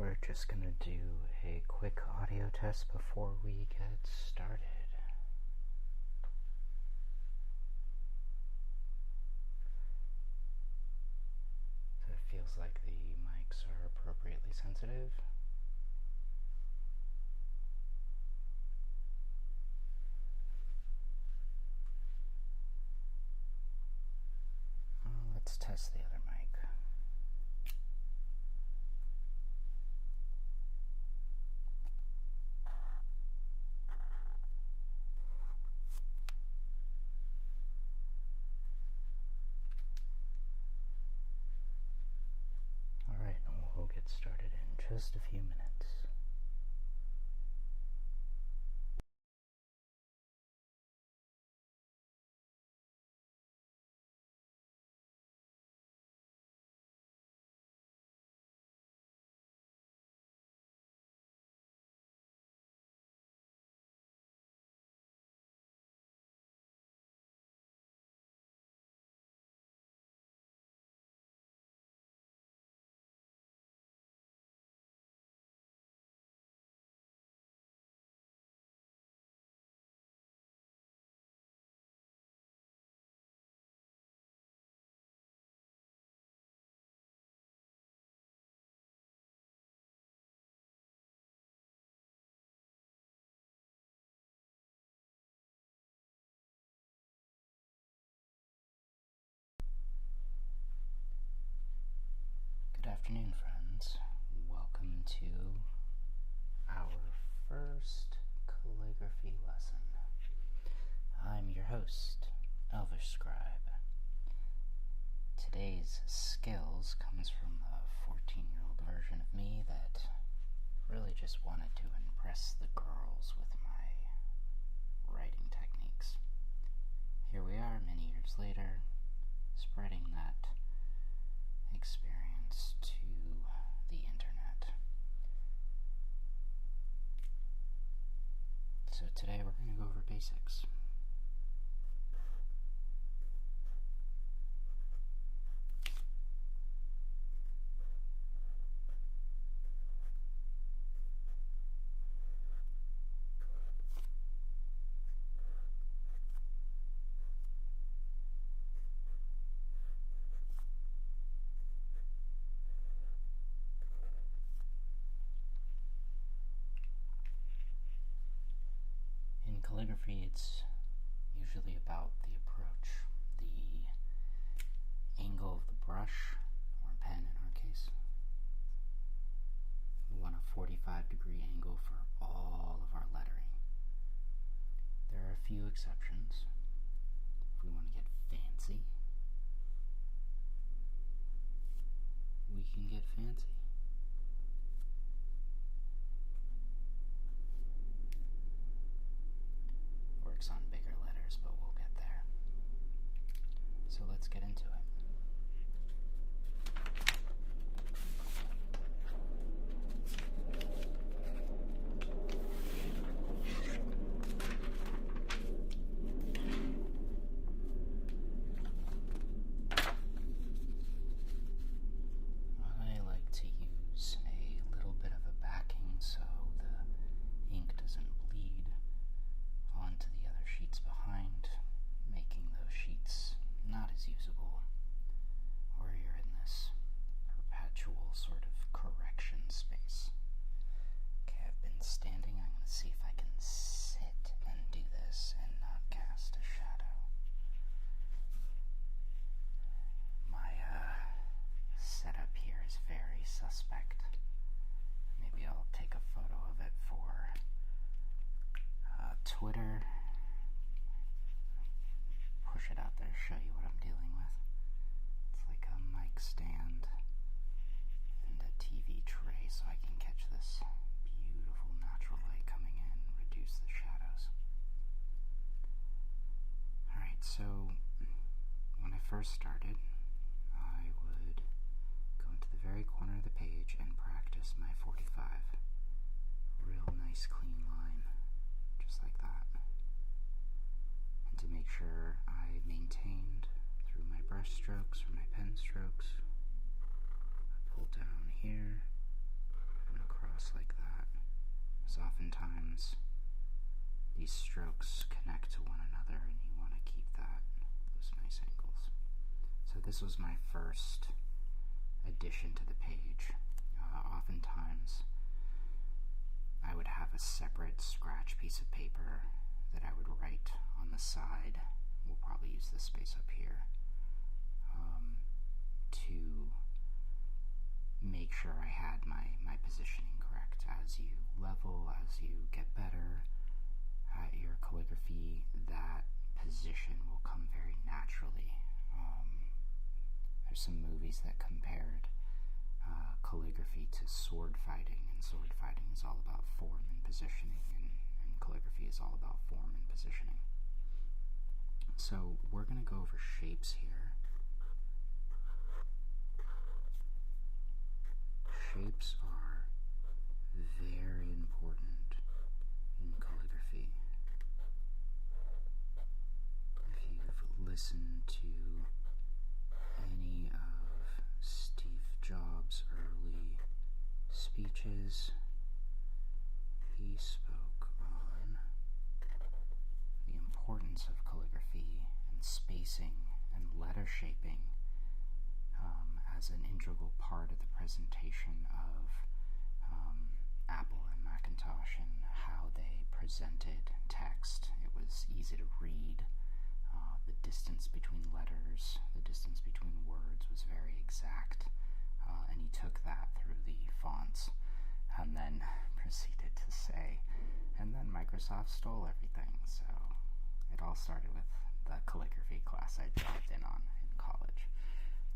we're just going to do a quick audio test before we get started. So it feels like the mics are appropriately sensitive. Let's test the other mic. Alright, we'll get started in just a few minutes. Good afternoon, friends. Welcome to our first calligraphy lesson. I'm your host, Elvish Scribe. Today's skills comes from a 14-year-old version of me that really just wanted to impress the girls with my writing techniques. Here we are, many years later, spreading that experience to the internet. So today we're going to go over basics. In calligraphy, it's usually about the approach, the angle of the brush, or pen in our case. We want a 45-degree angle for all of our lettering. There are a few exceptions. If we want to get fancy, we can get fancy. Works on bigger letters, but we'll get there. So let's get into it. I like to use a little bit of a backing so the ink doesn't bleed onto the other sheets behind, making those sheets not as usable, or you're in this perpetual sort of correction space. Okay, I've been standing. I'm going to see if I can sit and do this and not cast a shadow. My setup here is very suspect. Maybe I'll take a photo of it for Twitter. Push it out there, show you what I'm dealing with. It's like a mic stand and a TV tray so I can catch this beautiful natural light coming in, reduce the shadows. Alright, so when I first started, I would go into the very corner of the page and practice my 45. Real nice clean line, just like that. And to make sure I maintained through my brush strokes or my pen strokes, I pull down here and across like that, because oftentimes these strokes connect to one another and you want to keep those nice angles. So this was my first addition to the page. Oftentimes I would have a separate scratch piece of paper that I would write on the side. We'll probably use this space up here to make sure I had my positioning correct. As you level, as you get better at your calligraphy, that position will come very naturally. There's some movies that compared calligraphy to sword fighting, and sword fighting is all about form and positioning, and calligraphy is all about form and positioning. So we're going to go over shapes here. Shapes are very important in calligraphy. If you've listened to any of Steve Jobs' early speeches, he spoke on the importance of calligraphy and spacing and letter shaping as an integral part of the presentation of Apple and Macintosh and how they presented text. It was easy to read. The distance between letters, the distance between words was very exact, and he took that through the fonts and then proceeded to say, and then Microsoft stole everything. So it all started with the calligraphy class I dropped in on in college.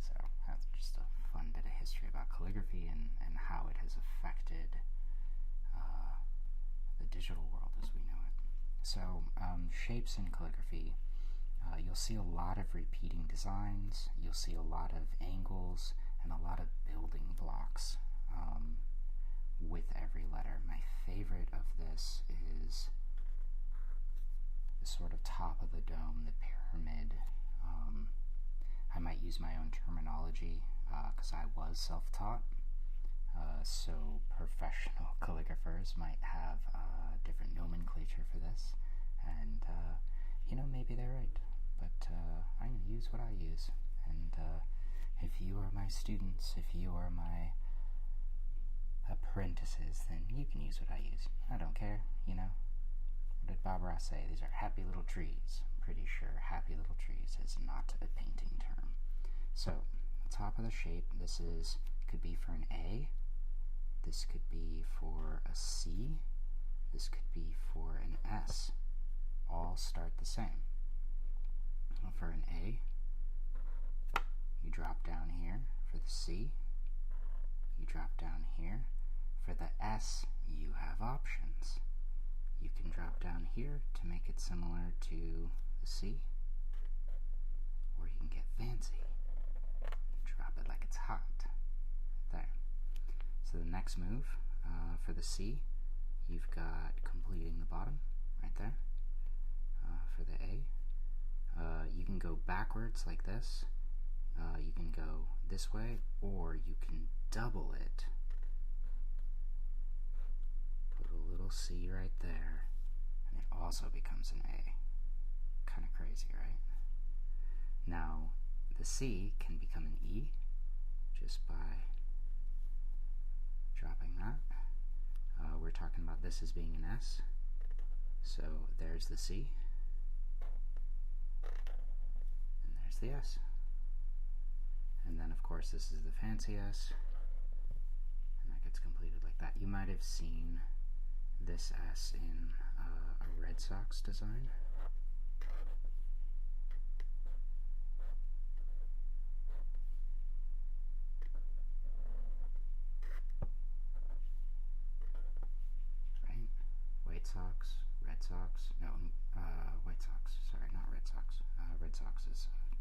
So that's just a fun bit of history about calligraphy and how it has affected the digital world as we know it. So shapes in calligraphy, you'll see a lot of repeating designs, you'll see a lot of angles, and a lot of building blocks with every letter. My favorite of this is the sort of top of the dome, the pyramid. I might use my own terminology because I was self-taught, so professional calligraphers might have different nomenclature for this, and maybe they're right, but I'm going to use what I use. And if you are my students, if you are my apprentices, then you can use what I use. I don't care, What did Bob Ross say? These are happy little trees. I'm pretty sure happy little trees is not a painting term. So, the top of the shape, this could be for an A, this could be for a C, this could be for an S. All start the same. For an A, you drop down here. For the C, you drop down here. For the S, you have options. You can drop down here to make it similar to the C, or you can get fancy and drop it like it's hot. There. So the next move, for the C, you've got completing the bottom, right there. For the A, you can go backwards like this, you can go this way, or you can double it. Put a little C right there, and it also becomes an A. Kind of crazy, right? Now, the C can become an E just by dropping that. We're talking about this as being an S. So there's the C, and there's the S. And then, of course, this is the fancy S, and that gets completed like that. You might have seen this S in a Red Sox design. Right? White Sox, Red Sox, no, White Sox, sorry, not Red Sox. Red Sox is a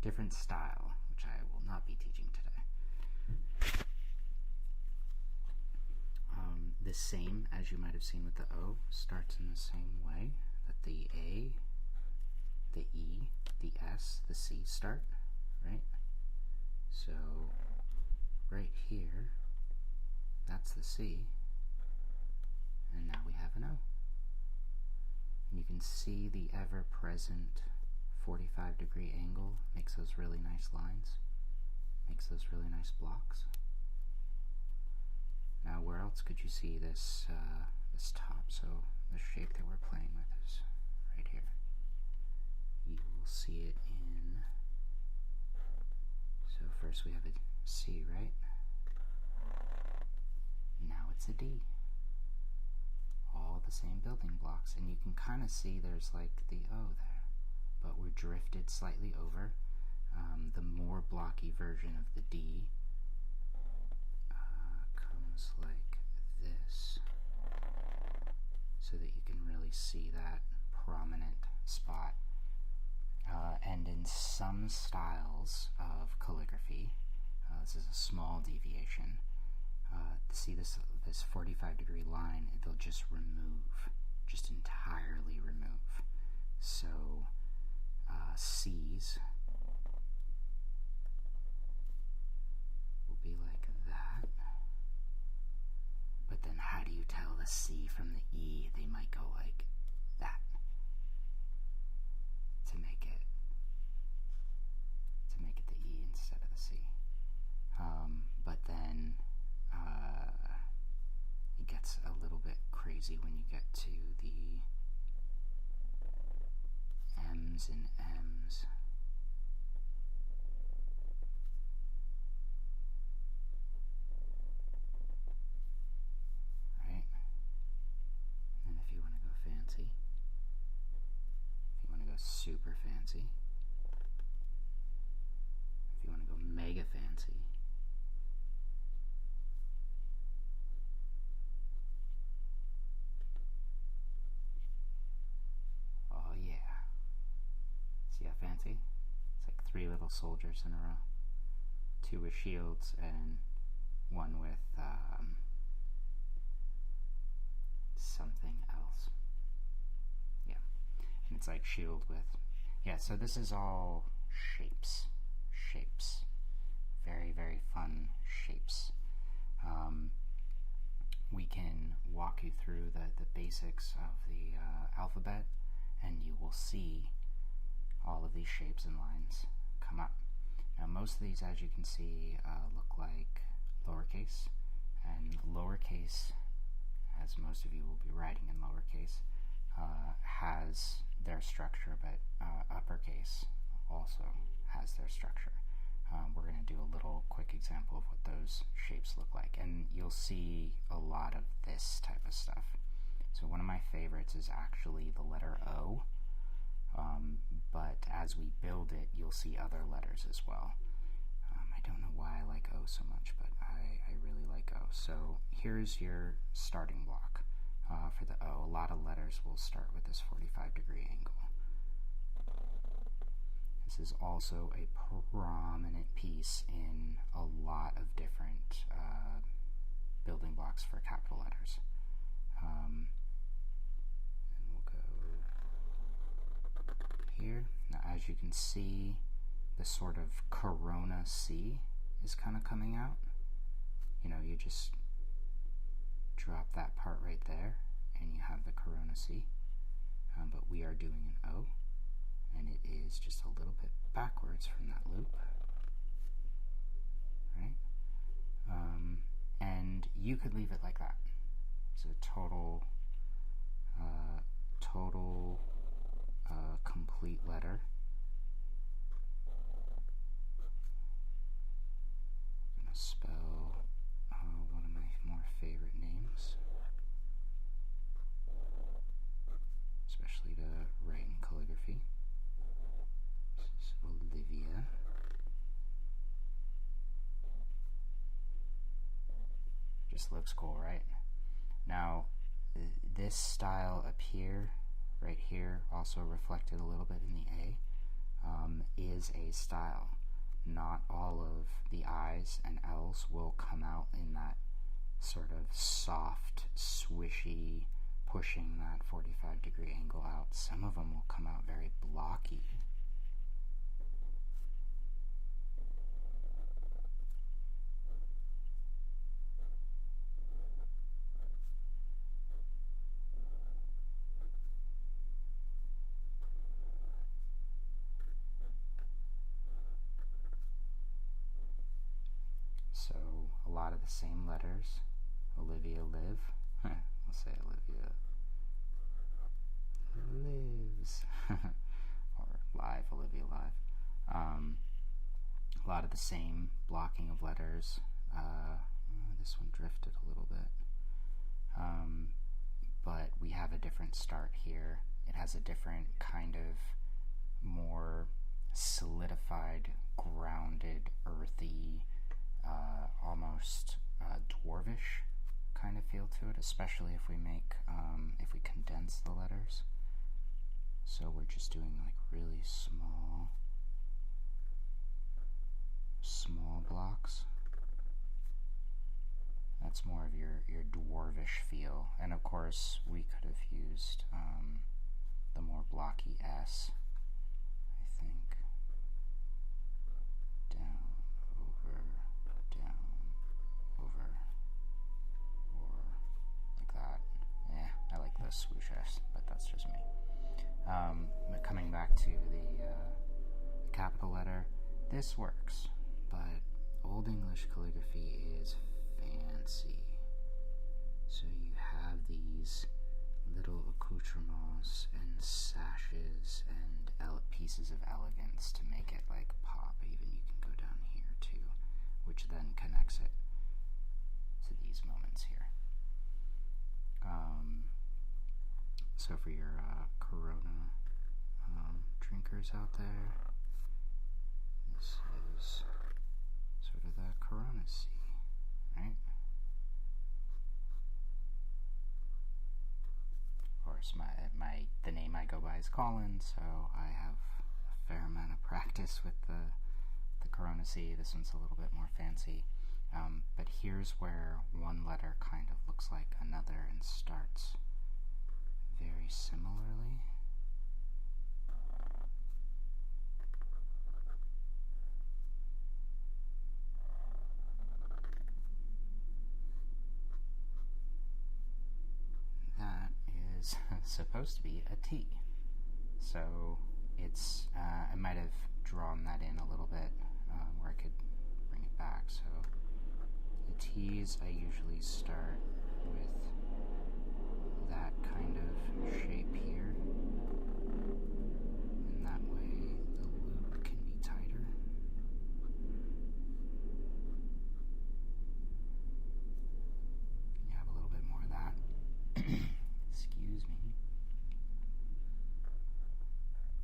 different style, which I will not be teaching today. The same, as you might have seen with the O, starts in the same way that the A, the E, the S, the C start, right? So right here, That's the C. And now we have an O. And you can see the ever-present 45-degree angle makes those really nice lines, makes those really nice blocks. Now where else could you see this, this top? So the shape that we're playing with is right here. You will see it in, so first we have a C, right? Now it's a D. All the same building blocks, and you can kind of see there's like the O there, but we're drifted slightly over. The more blocky version of the D comes like this, so that you can really see that prominent spot. And in some styles of calligraphy, this is a small deviation, see this 45-degree line, they'll just remove, just entirely remove. So C's will be like that. But then how do you tell the C from the E? They might go like that to make it the E instead of the C. But then it gets a little bit crazy when you get to the M's and M's. Right? And then if you want to go fancy, if you want to go super fancy, if you want to go mega fancy, oh yeah. See how fancy? It's like 3 little soldiers in a row. 2 with shields and 1 with something else. Yeah. And it's like shield with, yeah, so this is all shapes. Shapes. Very, very fun shapes. We can walk you through the basics of the alphabet, and you will see all of these shapes and lines come up. Now most of these, as you can see, look like lowercase, and lowercase, as most of you will be writing in lowercase, has their structure, but uppercase also has their structure. We're going to do a little quick example of what those shapes look like, and you'll see a lot of this type of stuff. So one of my favorites is actually the letter O, but as we build it, you'll see other letters as well. I don't know why I like O so much, but I really like O. So here's your starting block for the O. A lot of letters will start with this 45-degree angle. This is also a prominent piece in a lot of different building blocks for capital letters. And we'll go here. Now, as you can see, the sort of Corona C is kind of coming out. You know, you just drop that part right there, and you have the Corona C. But we are doing an O, and it is just a little bit backwards from that loop, right? And you could leave it like that. It's a total complete letter. I'm going to spell one of my more favorite names, especially to write in calligraphy. This is Olivia. Just looks cool, right? Now, this style up here, right here, also reflected a little bit in the A, is a style. Not all of the I's and L's will come out in that sort of soft, swishy, pushing that 45-degree angle out. Some of them will come out very blocky. lot of the same letters. Olivia live. I'll say Olivia lives. Or live, Olivia live. A lot of the same blocking of letters. This one drifted a little bit. But we have a different start here. It has a different kind of more solidified, grounded, earthy, almost dwarvish kind of feel to it, especially if we if we condense the letters. So we're just doing like really small blocks. That's more of your dwarvish feel. And of course, we could have used the more blocky S, I think. Down, over, or like that. Yeah, I like the swoosh S, but that's just me. But coming back to the capital letter, this works, but Old English calligraphy is fancy. So you have these little accoutrements and sashes and pieces of elegance to make it like pop. Even you can go down here too, which then connects it to these moments here. So for your Corona drinkers out there, this is sort of the Corona sea, right? Of course, the name I go by is Colin, so I have a fair amount of practice with the Corona sea. This one's a little bit more fancy, but here's where one letter kind of looks like another and starts very similarly. That is supposed to be a T. So it's, I might have drawn that in a little bit where I could bring it back. So the T's, I usually start with that kind of shape here, and that way the loop can be tighter. You have a little bit more of that. Excuse me.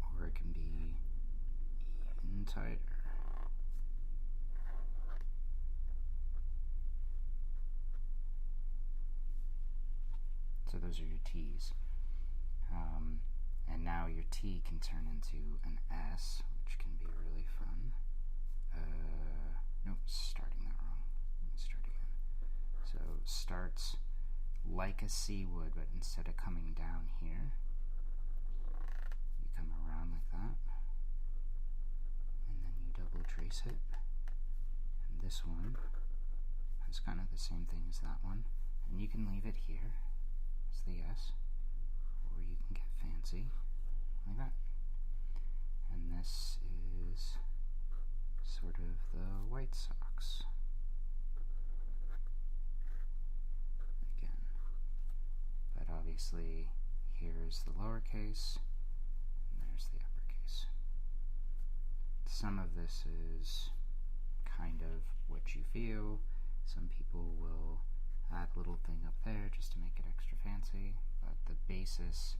Or it can be even tighter. So those are your T's. And now your T can turn into an S, which can be really fun. Nope, starting that wrong. Let me start again. So starts like a C would, but instead of coming down here, you come around like that, and then you double trace it. And this one has kind of the same thing as that one, and you can leave it here as the S, or you can get fancy like that. And this is sort of the White Sox. Again. But obviously, here's the lowercase, and there's the uppercase. Some of this is kind of what you feel. Some people will add a little thing up there just to make it extra fancy, but the basis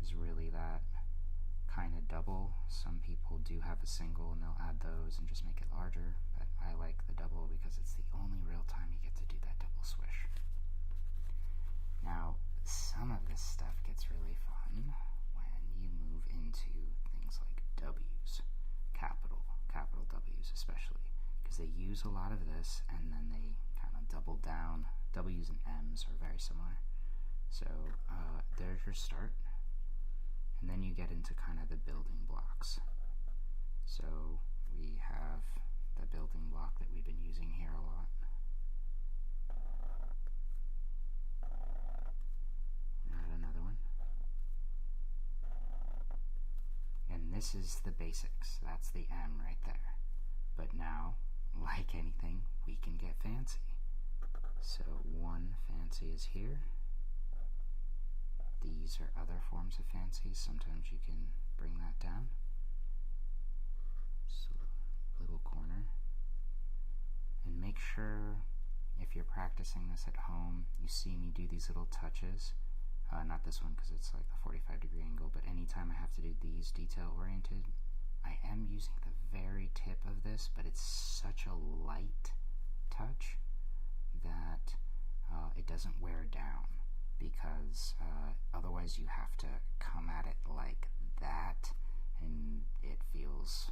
is really that kind of double. Some people do have a single and they'll add those and just make it larger, but I like the double because it's the only real time you get to do that double swish. Now, some of this stuff gets really fun when you move into things like W's, capital W's especially, because they use a lot of this and then they kind of double down. W's and M's are very similar. So there's your start. And then you get into kind of the building blocks. So we have the building block that we've been using here a lot. Add another one. And this is the basics. That's the M right there. But now, like anything, we can get fancy. So one fancy is here. These are other forms of fancies. Sometimes you can bring that down. So little corner. And make sure, if you're practicing this at home, you see me do these little touches. Not this one because it's like a 45-degree angle, but anytime I have to do these detail-oriented, I am using the very tip of this, but it's such a light touch that it doesn't wear down, because otherwise you have to come at it like that, and it feels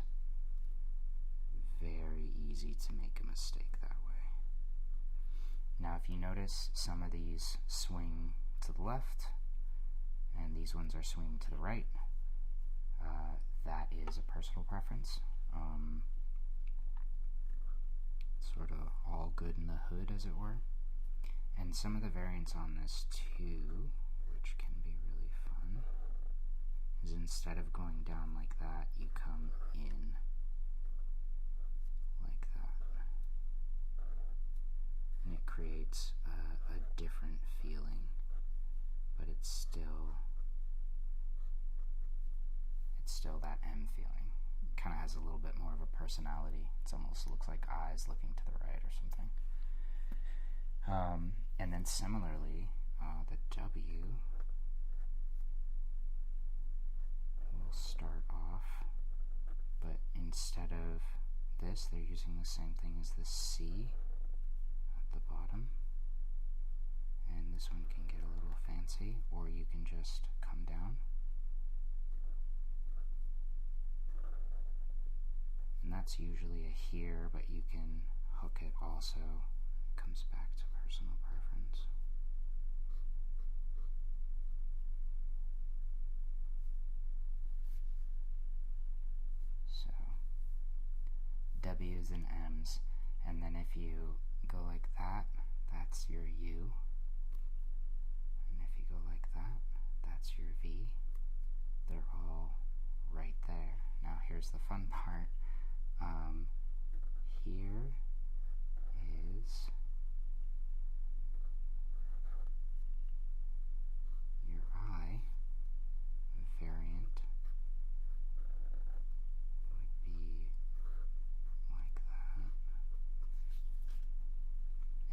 very easy to make a mistake that way. Now if you notice, some of these swing to the left and these ones are swinging to the right, that is a personal preference. Sort of all good in the hood, as it were. And some of the variants on this too, which can be really fun, is instead of going down like that, you come in like that. And it creates a different feeling, but it's still that M feeling. It kind of has a little bit more of a personality. It almost looks like eyes looking to the right or something. And then similarly, the W will start off, but instead of this, they're using the same thing as the C at the bottom. And this one can get a little fancy, or you can just come down. And that's usually a here, but you can hook it also. It comes back to personal preference. So W's and M's, and then if you go like that, that's your U. And if you go like that, that's your V. They're all right there. Now here's the fun part. Here is your I. Variant would be like that,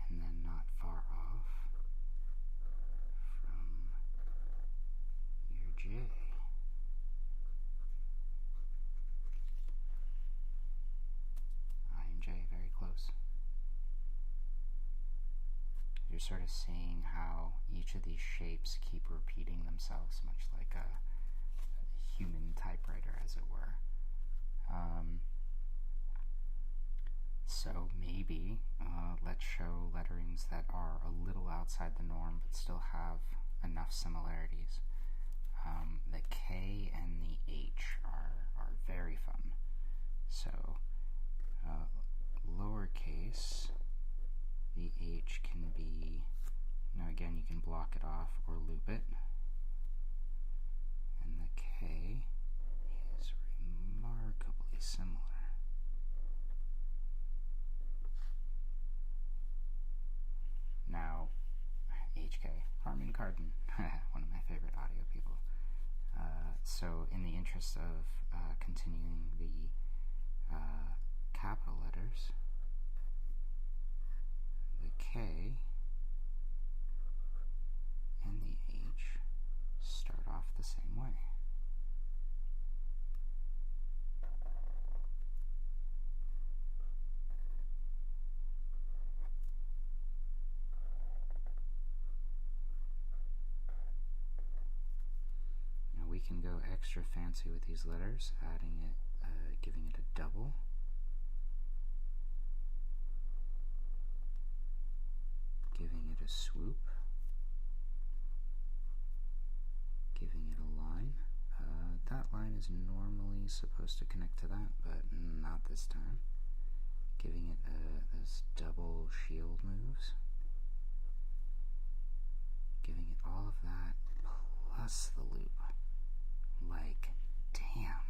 and then not far off from your J. Very close. You're sort of seeing how each of these shapes keep repeating themselves, much like a human typewriter, as it were. So maybe let's show letterings that are a little outside the norm but still have enough similarities. The K and the H are very fun. So lowercase, the H can be, now again you can block it off or loop it, and the K is remarkably similar. Now HK, Harman Kardon, one of my favorite audio people. So in the interest of continuing the capital letters, the K and the H start off the same way. Now we can go extra fancy with these letters, adding it, giving it a double. Giving it a swoop, giving it a line. That line is normally supposed to connect to that, but not this time. Giving it this double shield moves. Giving it all of that, plus the loop. Like, damn.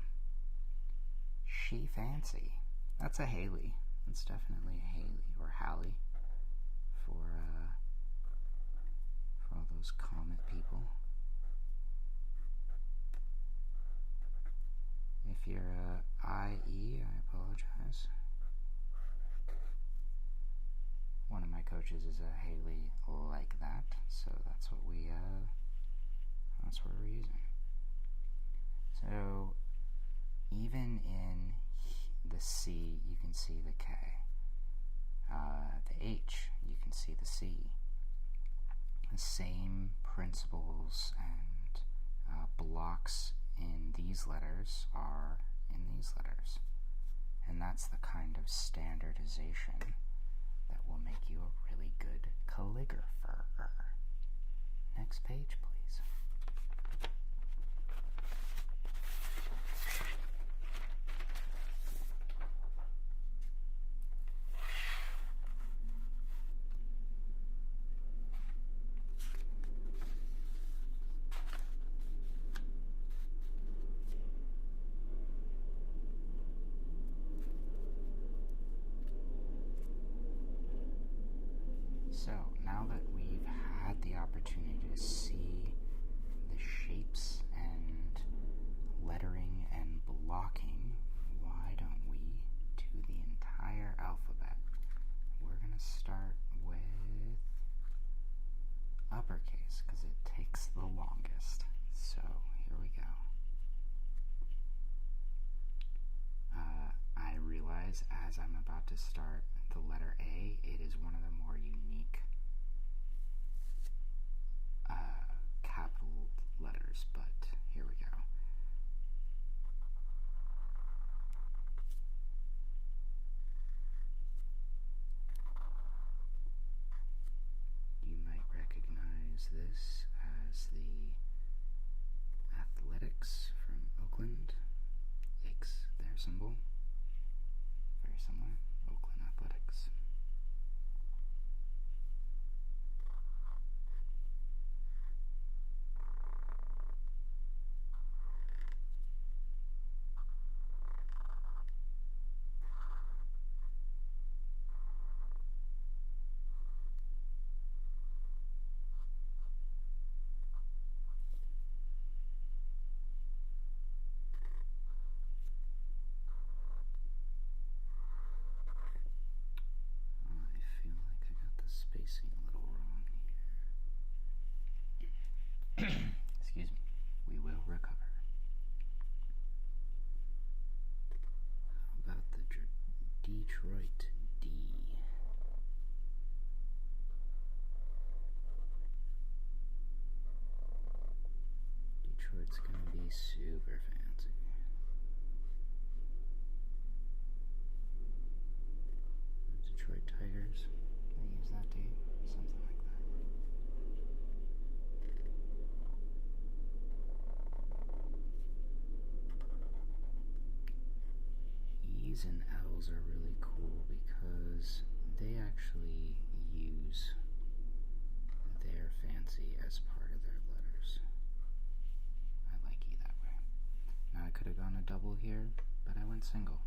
She fancy. That's a Haley. It's definitely a Haley, or Hallie, for those comet people. If you're IE, I apologize. One of my coaches is a Haley like that, so that's what we're using. So even in the C, you can see the K. The H, you can see the C. The same principles and blocks in these letters are in these letters. And that's the kind of standardization that will make you a really good calligrapher. Next page, please. So now that we've had the opportunity to see the shapes and lettering and blocking, why don't we do the entire alphabet? We're going to start with uppercase because it takes the longest. So here we go. I realize as I'm about to start the letter A, it is one of the more unique capital letters, but here we go. You might recognize this as the Athletics from Oakland. X, their symbol. Very similar. Oakland Athletics. Spacing a little wrong here. Excuse me. We will recover. How about the Detroit D? Detroit's gonna be super fancy. Detroit Tigers. Use that D, something like that. E's and L's are really cool because they actually use their fancy as part of their letters. I like E that way. Now I could have gone a double here, but I went single.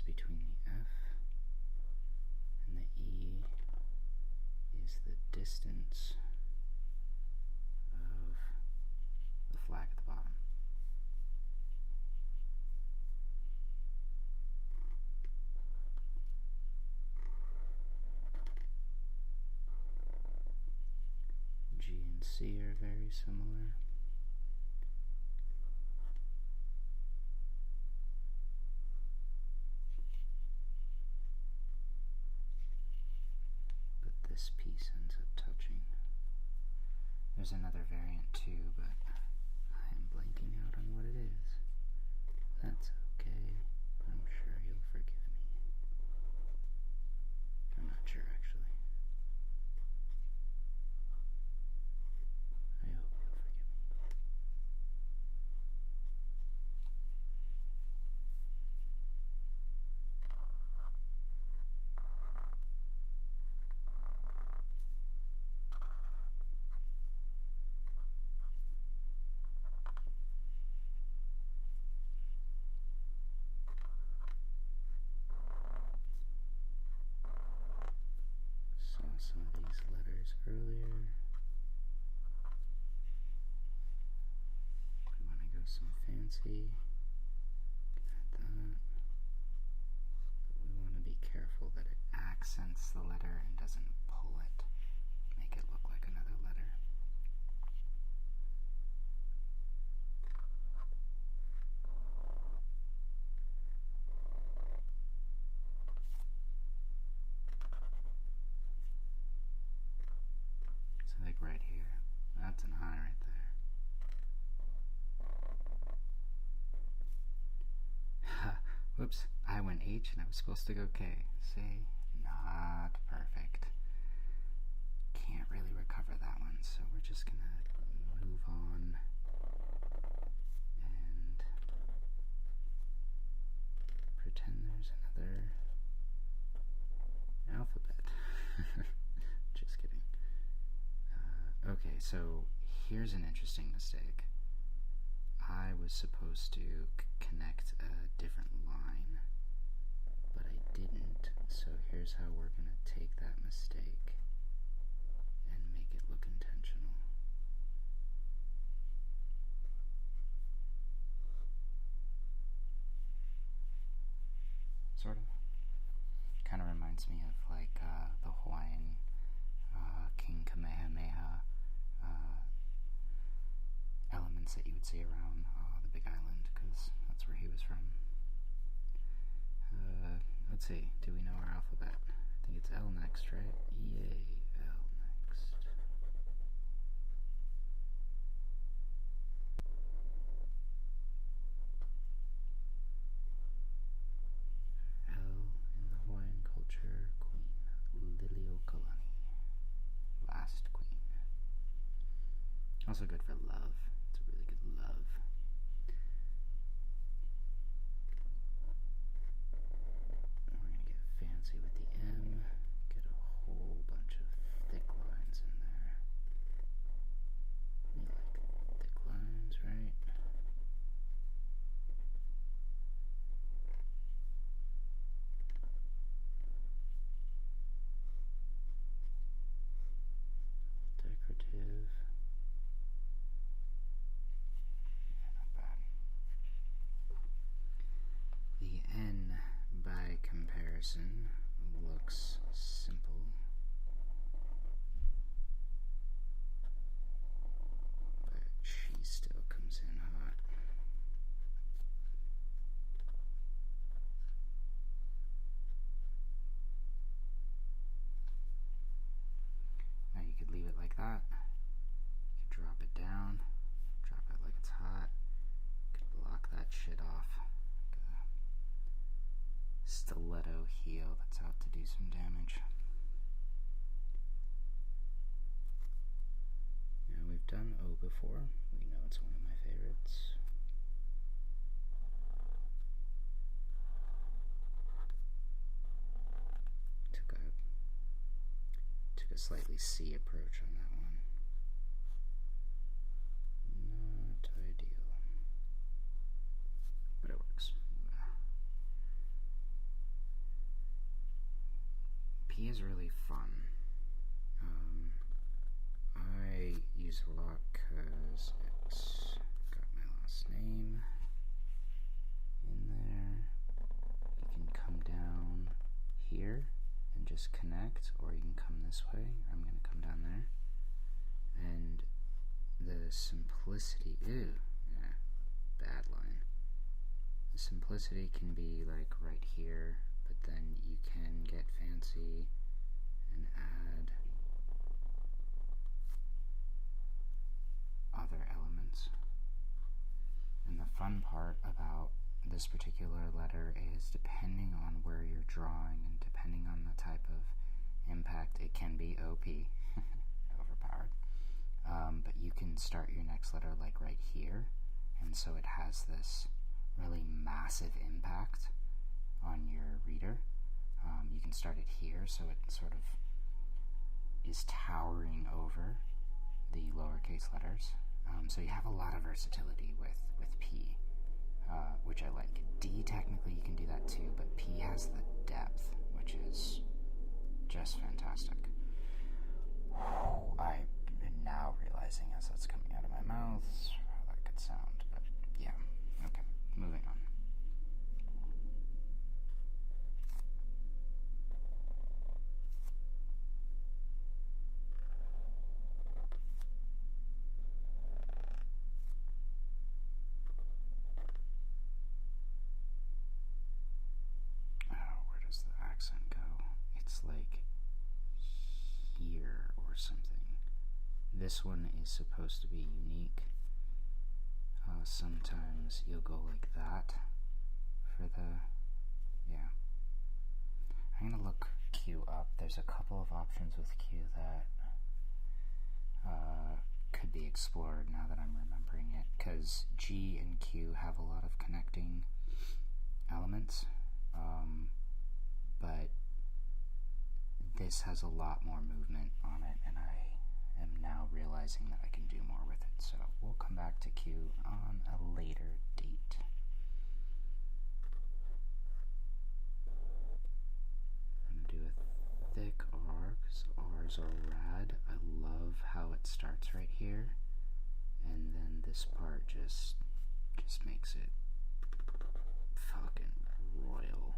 Between the F and the E is the distance of the flag at the bottom. G and C are very similar. This piece ends up touching. There's another variant too, but I am blanking out on what it is. That's okay. I'm sure you'll forgive me. I'm not sure actually. I hope you'll forgive me. fancy. At that. But we want to be careful that it accents the letter and doesn't pull it, make it look like another letter. So like right here, that's an I right there. Whoops, I went H and I was supposed to go K. See? Not perfect. Can't really recover that one, so we're just gonna move on and pretend there's another alphabet. Just kidding. Okay, so here's an interesting mistake. I was supposed to connect a different line, but I didn't, so here's how we're going to take that mistake and make it look intentional. Sort of. Kind of reminds me of like the Hawaiian King Kamehameha elements that you would see around the Big Island, because that's where he was from. Let's see, do we know our alphabet? I think it's L next, right? Yay, L next. L in the Hawaiian culture, Queen Liliuokalani, last queen. Also good for love. It's a really good love. We're going to get fancy with the M, get a whole bunch of thick lines in there. You like thick lines, right? Decorative. Yeah, not bad. The N, by comparison, looks simple. But she still comes in hot. Now you could leave it like that. You could drop it down, drop it like it's hot. You could block that shit off. Like a stiletto heel that's out to do some damage. Now we've done O before. We know it's one of my favorites. Took a slightly C approach on that one. Not ideal, but it works. P is really fun. I use it a lot because it's got my last name in there. You can come down here and just connect, or you can come this way. I'm going to come down there. And the simplicity, bad line. The simplicity can be like right here, but then you can get fancy and add other elements. And the fun part about this particular letter is, depending on where you're drawing and depending on the type of impact, it can be OP, overpowered. But you can start your next letter like right here, and so it has this really massive impact on your reader. You can start it here, so it sort of is towering over the lowercase letters. So you have a lot of versatility with P, which I like. D, technically you can do that too, but P has the depth, which is just fantastic. I'm now realizing as that's coming out of my mouth how that could sound, but yeah, it's like here or something. This one is supposed to be unique. Sometimes you'll go like that for the, yeah. I'm gonna look Q up. There's a couple of options with Q that could be explored now that I'm remembering it, because G and Q have a lot of connecting elements, but this has a lot more movement on it, and I am now realizing that I can do more with it, so we'll come back to Q on a later date. I'm going to do a thick R, because R's are rad. I love how it starts right here, and then this part just makes it fucking royal.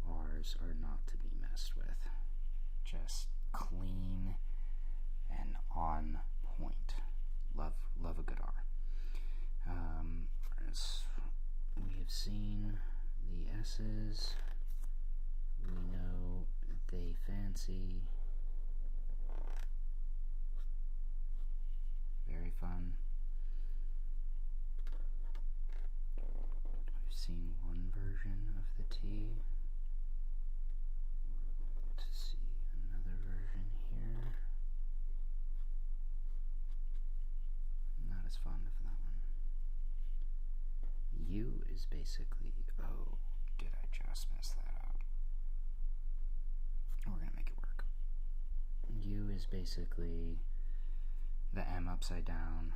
R's are not to be messed with. Just clean and on point. Love a good R. As we have seen the S's, we know they fancy. Very fun. We've seen one version of the T. We're going to see another version here. Not as fond of that one. U is basically, oh, did I just mess that up? We're going to make it work. U is basically the M upside down,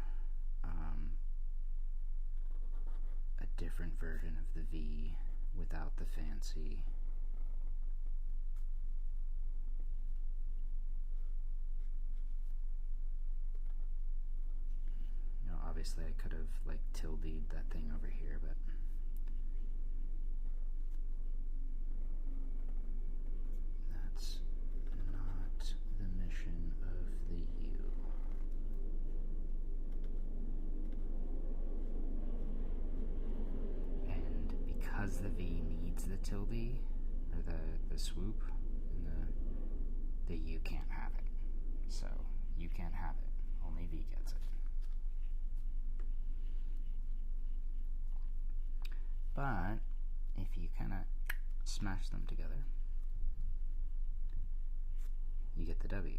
a different version of the V without the fancy. You know, obviously I could have like tilde'd that thing over here, but that's not the mission of the U. And because the V needs the tilde, or the swoop, and the U can't have it. So, you can't have it. Only V gets it. But, if you kind of smash them together, you get the W.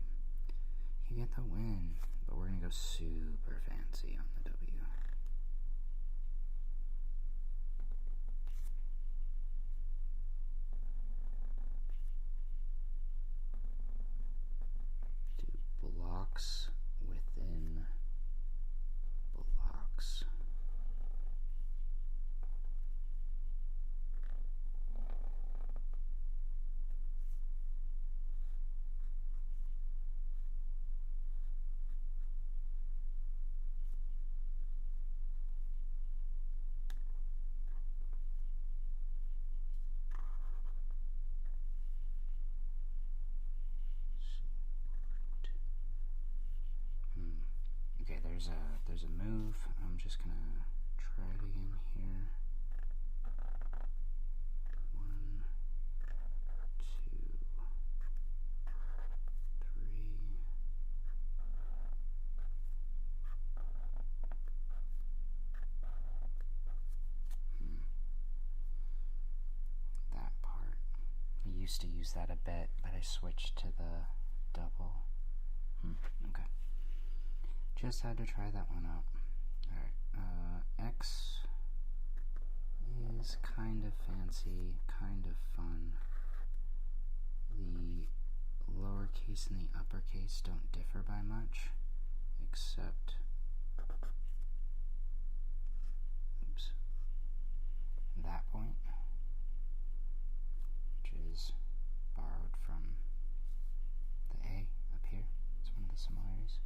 You get the win, but we're going to go super fancy on the W. Do blocks within blocks. Okay, there's a move. I'm just gonna try it again here. 1, 2, 3. That part. I used to use that a bit, but I switched to the double. Okay. Just had to try that one out. Alright, X is kind of fancy, kind of fun. The lowercase and the uppercase don't differ by much, except, oops, that point, which is borrowed from the A up here. It's one of the similarities.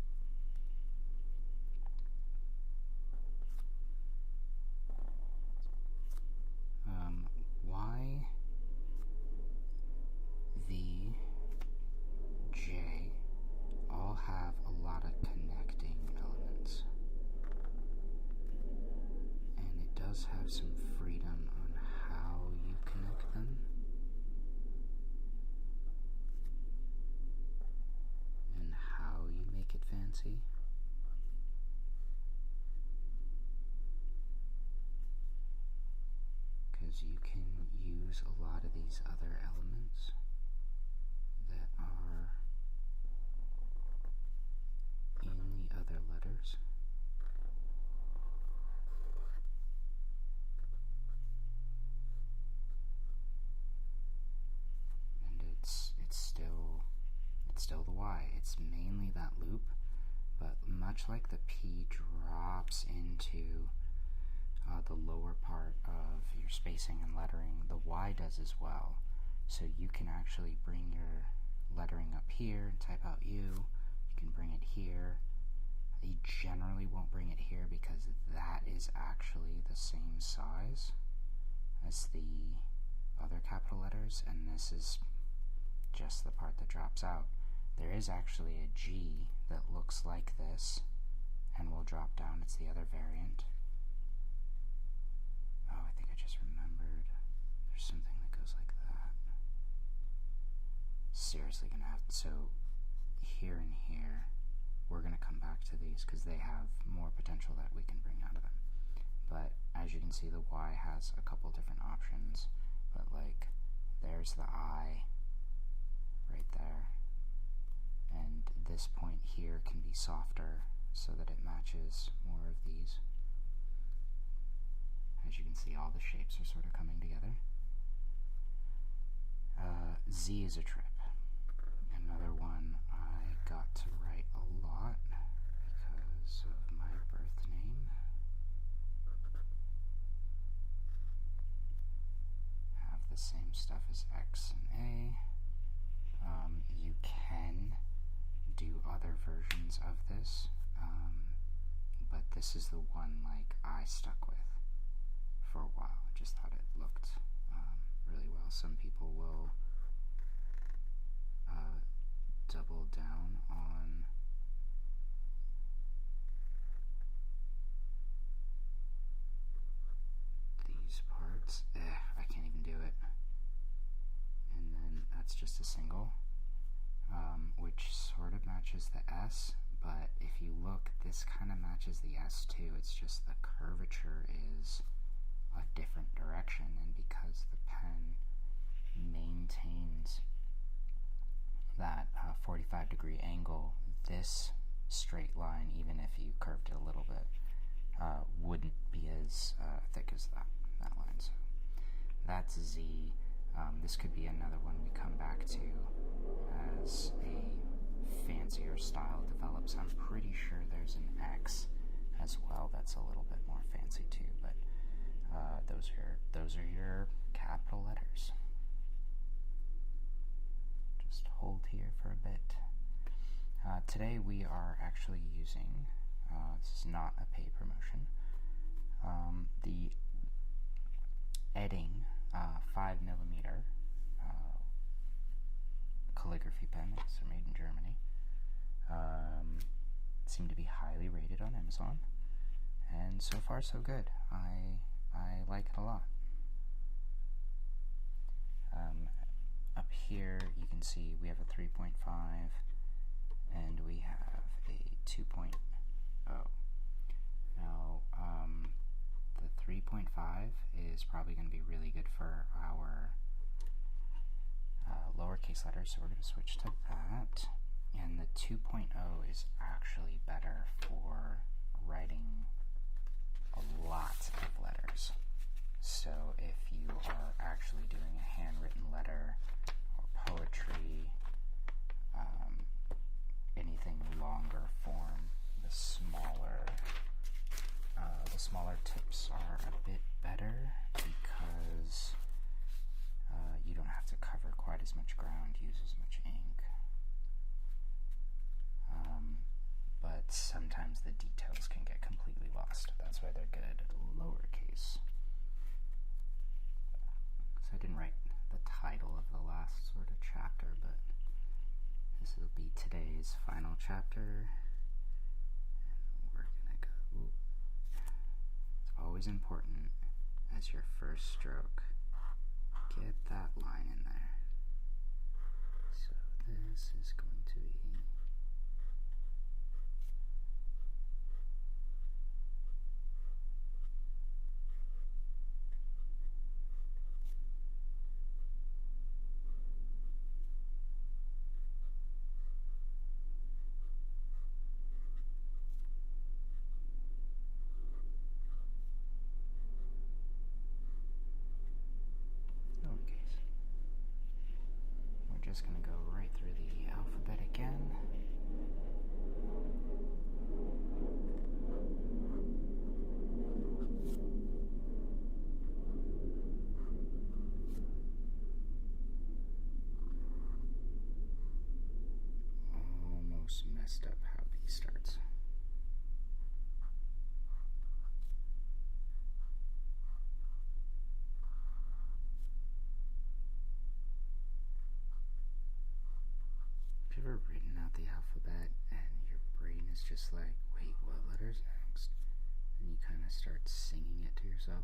Y, V, J all have a lot of connecting elements, and it does have some freedom on how you connect them. you can use a lot of these other elements that are in the other letters. And it's still the Y. It's mainly that loop, but much like the P drops into the lower part of your spacing and lettering, the Y does as well. So you can actually bring your lettering up here and type out U. You can bring it here. You generally won't bring it here because that is actually the same size as the other capital letters, and this is just the part that drops out. There is actually a G that looks like this and will drop down. It's the other variant. Oh, I think I just remembered. There's something that goes like that. Seriously gonna have to, so here and here, we're gonna come back to these because they have more potential that we can bring out of them. But as you can see, the Y has a couple different options, but like there's the I right there, and this point here can be softer so that it matches more of these. As you can see, all the shapes are sort of coming together. Z is a trip. Another one I got to write a lot because of my birth name. Have the same stuff as X and A. You can do other versions of this, but this is the one like I stuck with for a while. Just thought it looked really well. Some people will double down on these parts. I can't even do it. And then that's just a single, which sort of matches the S, but if you look, this kind of matches the S too. It's just the curvature is a different direction, and because the pen maintains that 45-degree angle, this straight line, even if you curved it a little bit, wouldn't be as thick as that line. So that's Z. This could be another one we come back to as a fancier style develops. I'm pretty sure there's an X as well that's a little bit more fancy too, but those are your capital letters. Just hold here for a bit. Today we are actually using, this is not a paid promotion, the Edding 5mm calligraphy pen. It's made in Germany. Seem to be highly rated on Amazon, and so far so good. I like it a lot. Up here you can see we have a 3.5 and we have a 2.0. Now the 3.5 is probably going to be really good for our lowercase letters, so we're going to switch to that. And the 2.0 is actually better for writing a lot of letters. So if you are actually doing a handwritten letter or poetry, anything longer form, the smaller tips are a bit better because you don't have to cover quite as much ground, use as much ink. But sometimes the details can get completely lost. That's why they're good lowercase. So I didn't write the title of the last sort of chapter, but this will be today's final chapter. And we're gonna go. It's always important as your first stroke. Get that line in there. So this is going to be just going to go right through the alphabet again. Almost messed up how B starts. Have you ever written out the alphabet and your brain is just like, wait, what letter's next? And you kind of start singing it to yourself?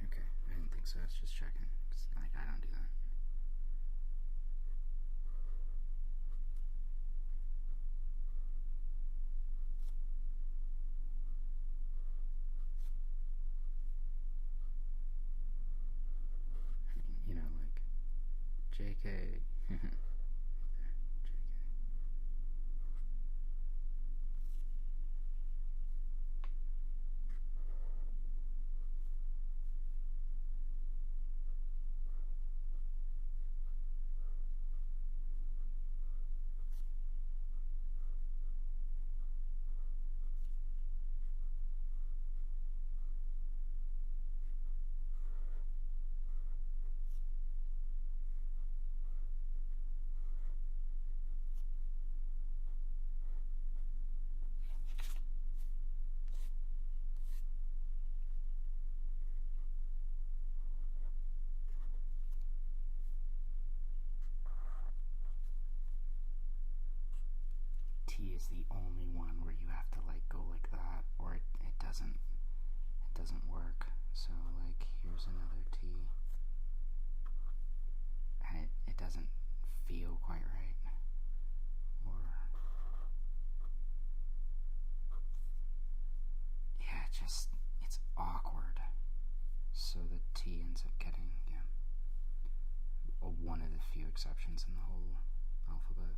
Okay, I didn't think so. I was just checking. Like, I don't do that. You know, like JK. Right there, JK. T is the only one where you have to like go like that, or it doesn't work. So like here's another T, and it doesn't feel quite right, or yeah, it's awkward. So the T ends up getting one of the few exceptions in the whole alphabet.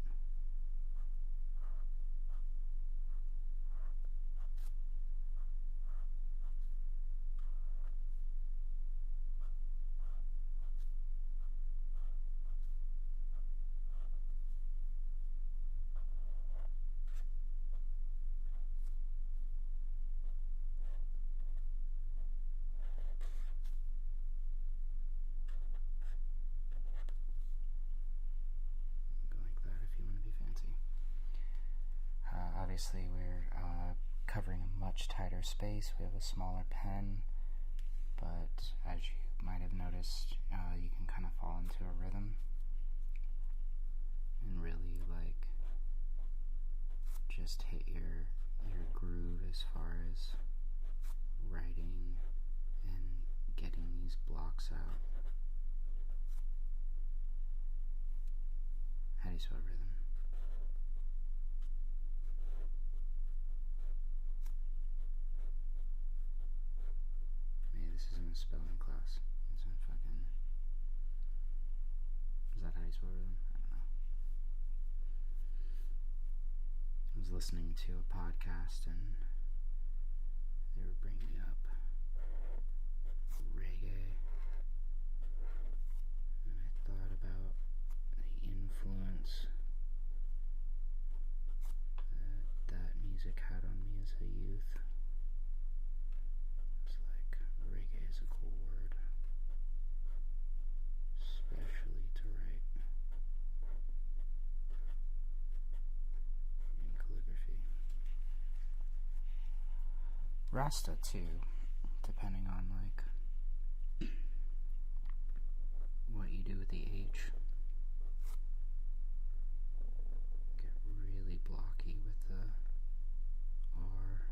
Obviously we're covering a much tighter space. We have a smaller pen, but as you might have noticed, you can kind of fall into a rhythm and really like just hit your groove as far as writing and getting these blocks out. How do you spell rhythm? Maybe this isn't a spelling class. It's a fucking... Is that how you spell rhythm? I don't know. I was listening to a podcast and they were bringing up reggae, and I thought about the influence that music had on me as a youth. It's like, reggae is a cool word, especially to write in calligraphy. Rasta too, depending on like what you do with the H. Get really blocky with the R.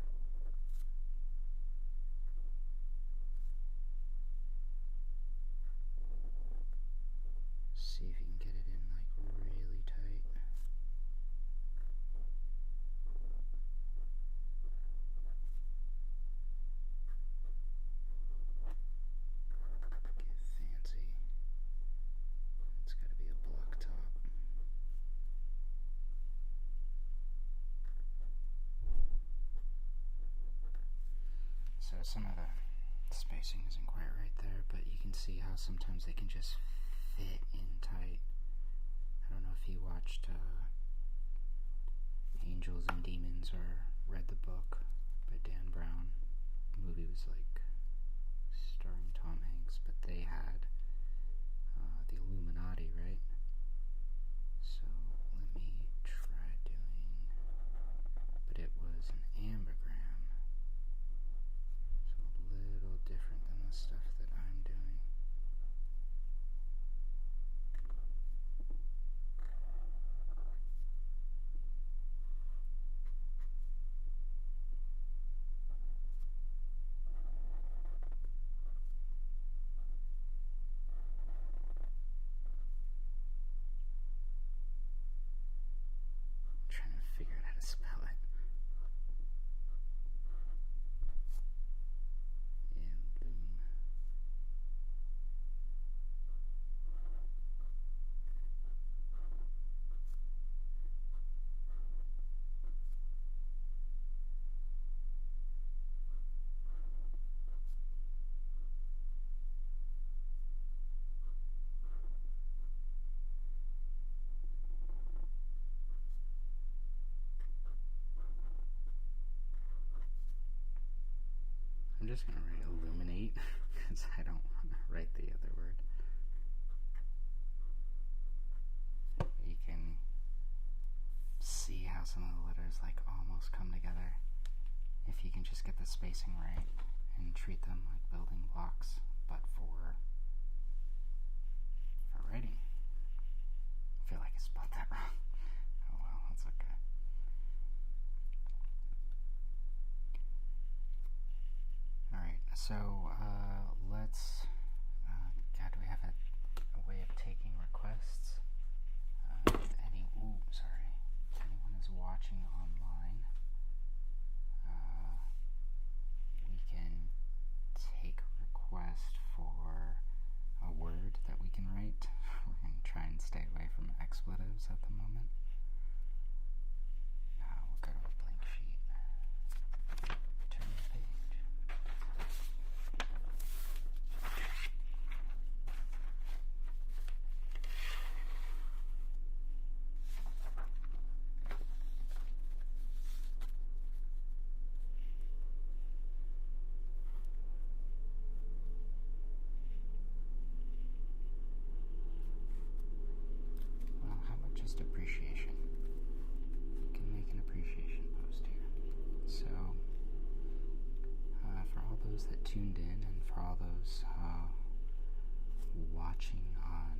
See if you can get it in like really tight. Get fancy. It's gotta be a block top. So some of the spacing isn't quite right there, but you can see how sometimes they can just fit in tight. I don't know if you watched Angels and Demons or read the book by Dan Brown. The movie was like starring Tom Hanks, but they had the Illuminati, right? So let me try doing, but it was an ambergram, so a little different than the stuff that I'm doing. Trying to figure out how to spell it. I'm just going to write illuminate because I don't want to write the other word. You can see how some of the letters like almost come together if you can just get the spacing right and treat them like building blocks, but for writing. I feel like I spelled that wrong. Oh well, that's okay. Alright, so let's, God, do we have a way of taking requests? If anyone is watching online, we can take a request for a word that we can write. We're going to try and stay away from expletives at the moment. Now we'll go to a blank sheet. Turn the page. Well, how about just appreciation? You can make an appreciation post here. So, for all those that tuned in and for all those watching on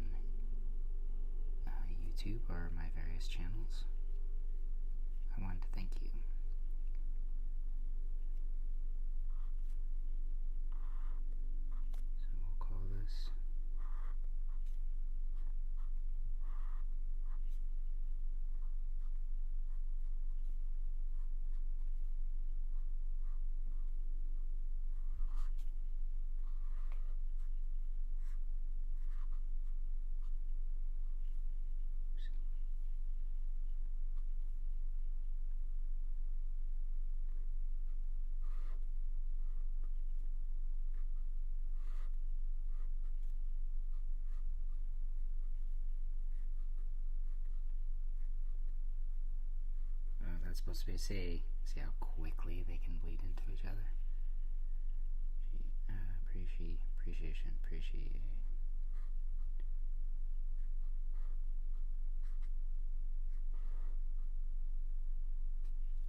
YouTube or my various channels, I wanted to thank you. So we'll call this that's supposed to be a C. See how quickly they can bleed into each other? Appreciation.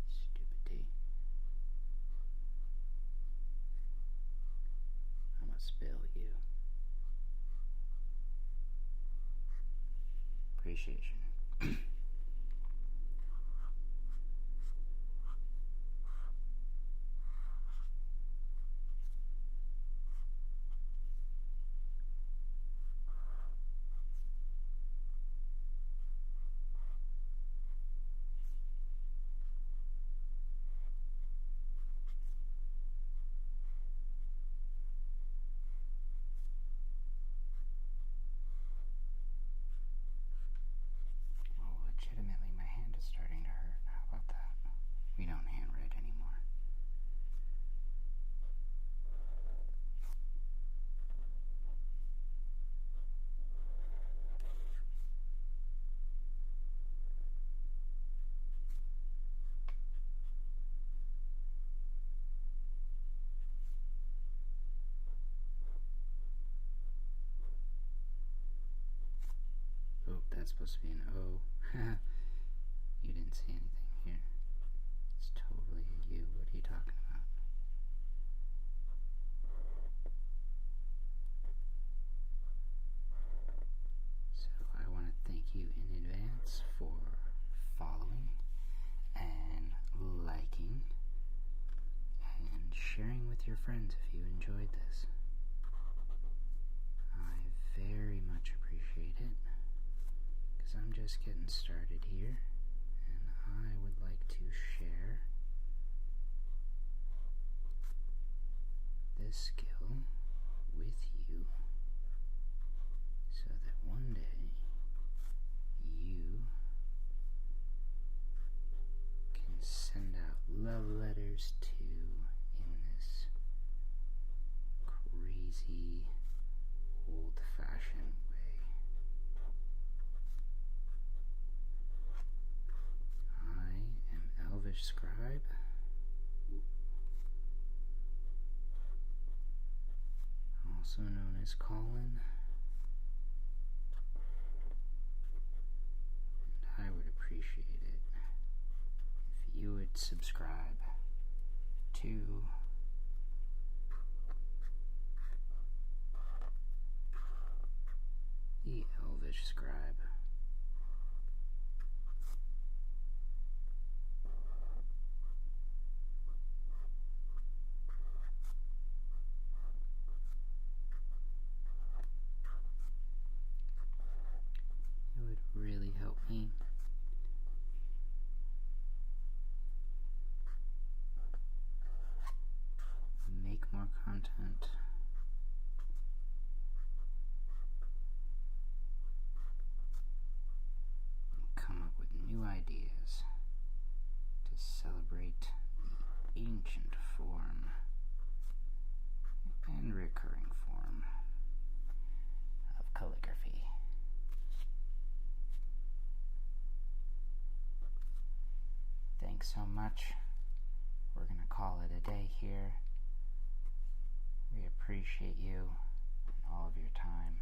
Stupid D. I'm gonna spill you. Appreciation. that's supposed to be an O. You didn't see anything here. It's totally a U. What are you talking about? So I want to thank you in advance for following and liking and sharing with your friends if you enjoyed this. I very much appreciate it, because I'm just getting started here, and I would like to share this skill with you so that one day you can send out love letters to in this crazy old-fashioned way. I am Elvish Scribe, also known as Colin, and I would appreciate it if you would subscribe to the Elvish Scribe. It would really help me. Make more content. Come up with new ideas to celebrate the ancient form and recurring form of calligraphy. Thanks so much. We're going to call it a day here. We appreciate you and all of your time.